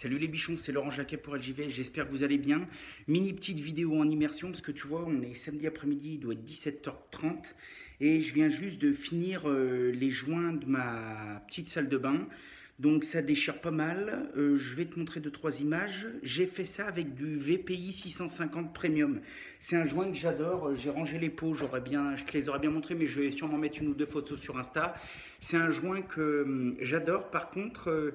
Salut les bichons, c'est Laurent Jacquet pour LJV, j'espère que vous allez bien. Mini petite vidéo en immersion parce que tu vois, on est samedi après-midi, il doit être 17h30 et je viens juste de finir les joints de ma petite salle de bain. Donc ça déchire pas mal, je vais te montrer 2-3 images. J'ai fait ça avec du VPI 650 Premium. C'est un joint que j'adore, j'ai rangé les pots, je te les aurais bien montré mais je vais sûrement mettre une ou deux photos sur Insta. C'est un joint que j'adore, par contre...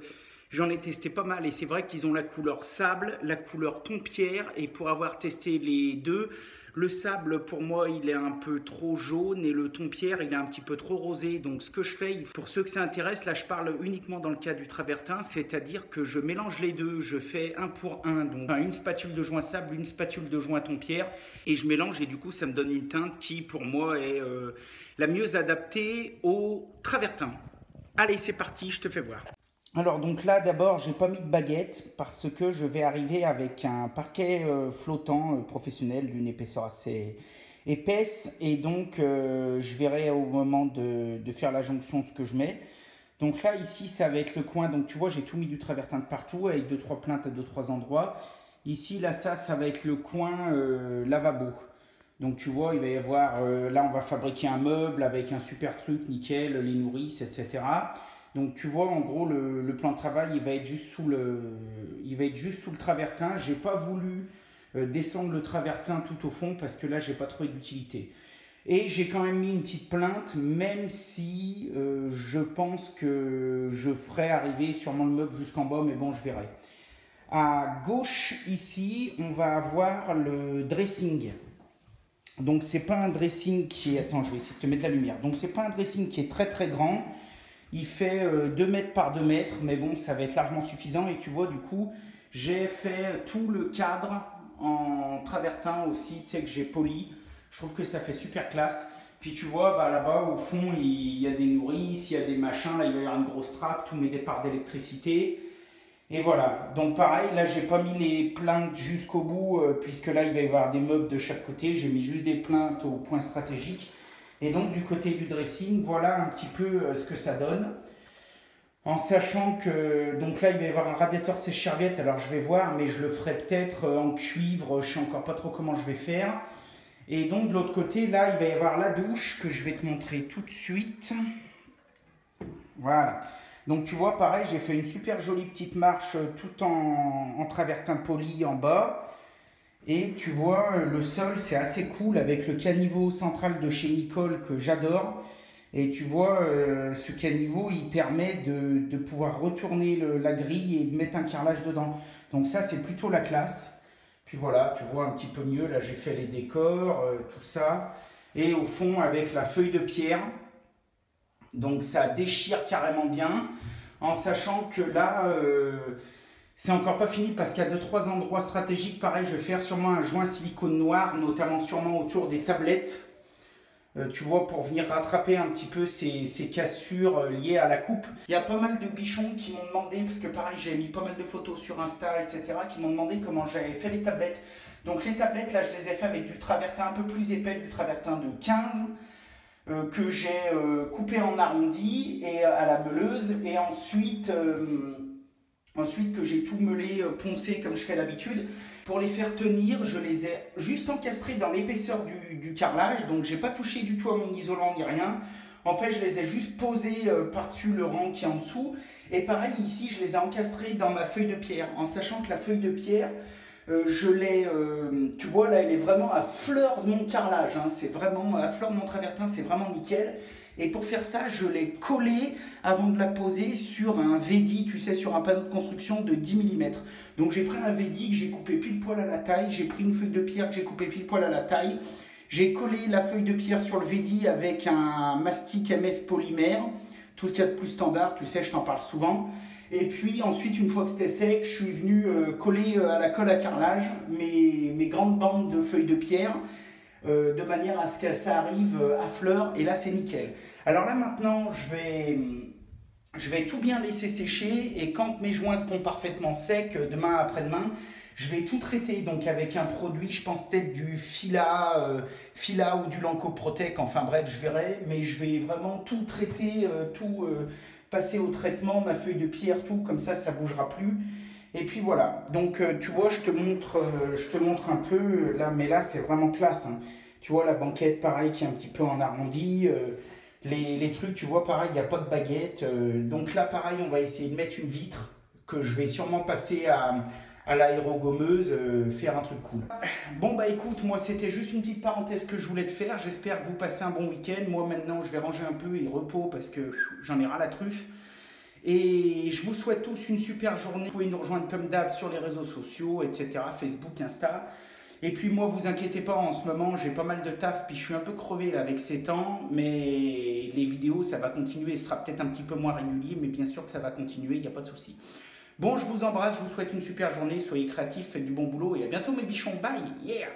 j'en ai testé pas mal et c'est vrai qu'ils ont la couleur sable, la couleur thon-pierre et pour avoir testé les deux, le sable pour moi il est un peu trop jaune et le thon-pierre il est un petit peu trop rosé. Donc ce que je fais, pour ceux que ça intéresse, là je parle uniquement dans le cas du travertin, c'est-à-dire que je mélange les deux, je fais un pour un, donc une spatule de joint sable, une spatule de joint thon-pierre et je mélange et du coup ça me donne une teinte qui pour moi est la mieux adaptée au travertin. Allez c'est parti, je te fais voir. Alors donc là d'abord j'ai pas mis de baguette parce que je vais arriver avec un parquet flottant professionnel d'une épaisseur assez épaisse et donc je verrai au moment de faire la jonction ce que je mets. Donc là ici ça va être le coin, donc tu vois j'ai tout mis du travertin de partout avec 2-3 plaintes à 2-3 endroits. Ici là ça va être le coin lavabo. Donc tu vois il va y avoir, là on va fabriquer un meuble avec un super truc nickel, les nourrices etc. Donc tu vois en gros le plan de travail il va être juste sous le travertin. J'ai pas voulu descendre le travertin tout au fond parce que là j'ai pas trouvé d'utilité. Et j'ai quand même mis une petite plainte, même si je pense que je ferai arriver sûrement le meuble jusqu'en bas, mais bon je verrai. À gauche ici on va avoir le dressing. Donc c'est pas un dressing qui est... Attends je vais essayer de te mettre la lumière. Donc c'est pas un dressing qui est très très grand. Il fait 2 mètres par 2 mètres, mais bon, ça va être largement suffisant. Et tu vois, du coup, j'ai fait tout le cadre en travertin aussi, tu sais, que j'ai poli. Je trouve que ça fait super classe. Puis tu vois, bah, là-bas, au fond, il y a des nourrices, il y a des machins. Là, il va y avoir une grosse trappe, tous mes départs d'électricité. Et voilà. Donc pareil, là, j'ai pas mis les plaintes jusqu'au bout, puisque là, il va y avoir des meubles de chaque côté. J'ai mis juste des plaintes au point stratégique. Et donc du côté du dressing, voilà un petit peu ce que ça donne. En sachant que, donc là il va y avoir un radiateur sèche-serviette, alors je vais voir, mais je le ferai peut-être en cuivre, je sais encore pas trop comment je vais faire. Et donc de l'autre côté, là il va y avoir la douche que je vais te montrer tout de suite. Voilà. Donc tu vois, pareil, j'ai fait une super jolie petite marche tout en travertin poli en bas. Et tu vois, le sol, c'est assez cool avec le caniveau central de chez Nicole que j'adore. Et tu vois, ce caniveau, il permet de pouvoir retourner la grille et de mettre un carrelage dedans. Donc ça, c'est plutôt la classe. Puis voilà, tu vois un petit peu mieux, là j'ai fait les décors, tout ça. Et au fond, avec la feuille de pierre, donc ça déchire carrément bien. En sachant que là... c'est encore pas fini parce qu'il y a 2-3 endroits stratégiques. Pareil, je vais faire sûrement un joint silicone noir, notamment sûrement autour des tablettes. Tu vois, pour venir rattraper un petit peu ces cassures liées à la coupe. Il y a pas mal de bichons qui m'ont demandé, parce que pareil, j'ai mis pas mal de photos sur Insta, etc., qui m'ont demandé comment j'avais fait les tablettes. Donc les tablettes, là, je les ai fait avec du travertin un peu plus épais, du travertin de 15, que j'ai coupé en arrondi et à la meuleuse. Et ensuite que j'ai tout meulé, poncé comme je fais d'habitude. Pour les faire tenir, je les ai juste encastrés dans l'épaisseur du carrelage. Donc j'ai pas touché du tout à mon isolant ni rien. En fait, je les ai juste posés par-dessus le rang qui est en dessous. Et pareil, ici, je les ai encastrés dans ma feuille de pierre. En sachant que la feuille de pierre, je l'ai... tu vois, là, elle est vraiment à fleur de mon carrelage. Hein. C'est vraiment à fleur de mon travertin, c'est vraiment nickel. Et pour faire ça, je l'ai collé avant de la poser sur un Vedi, tu sais, sur un panneau de construction de 10 mm. Donc j'ai pris un Vedi que j'ai coupé pile poil à la taille, j'ai pris une feuille de pierre que j'ai coupé pile poil à la taille, j'ai collé la feuille de pierre sur le Vedi avec un mastic MS polymère, tout ce qu'il y a de plus standard, tu sais, je t'en parle souvent. Et puis ensuite, une fois que c'était sec, je suis venu coller à la colle à carrelage mes grandes bandes de feuilles de pierre, de manière à ce que ça arrive à fleur, et là c'est nickel. Alors là maintenant je vais tout bien laisser sécher, et quand mes joints seront parfaitement secs, demain après-demain, je vais tout traiter, donc avec un produit, je pense peut-être du Fila ou du Lancoprotec, enfin bref je verrai, mais je vais vraiment tout traiter, passer au traitement, ma feuille de pierre, tout, comme ça bougera plus. Et puis voilà, donc tu vois, je te montre un peu, là, mais là c'est vraiment classe, hein. Tu vois la banquette, pareil, qui est un petit peu en arrondi, les trucs, tu vois, pareil, il n'y a pas de baguette. Donc là, pareil, on va essayer de mettre une vitre que je vais sûrement passer à l'aérogommeuse, faire un truc cool. Bon bah écoute, moi c'était juste une petite parenthèse que je voulais te faire, j'espère que vous passez un bon week-end. Moi maintenant je vais ranger un peu et repos parce que j'en ai ras la truffe. Et je vous souhaite tous une super journée. Vous pouvez nous rejoindre comme d'hab sur les réseaux sociaux, etc. Facebook, Insta. Et puis moi, vous inquiétez pas, en ce moment, j'ai pas mal de taf, puis je suis un peu crevé là avec ces temps, mais les vidéos, ça va continuer, ce sera peut-être un petit peu moins régulier, mais bien sûr que ça va continuer, il n'y a pas de souci. Bon, je vous embrasse, je vous souhaite une super journée, soyez créatifs, faites du bon boulot, et à bientôt mes bichons, bye, yeah!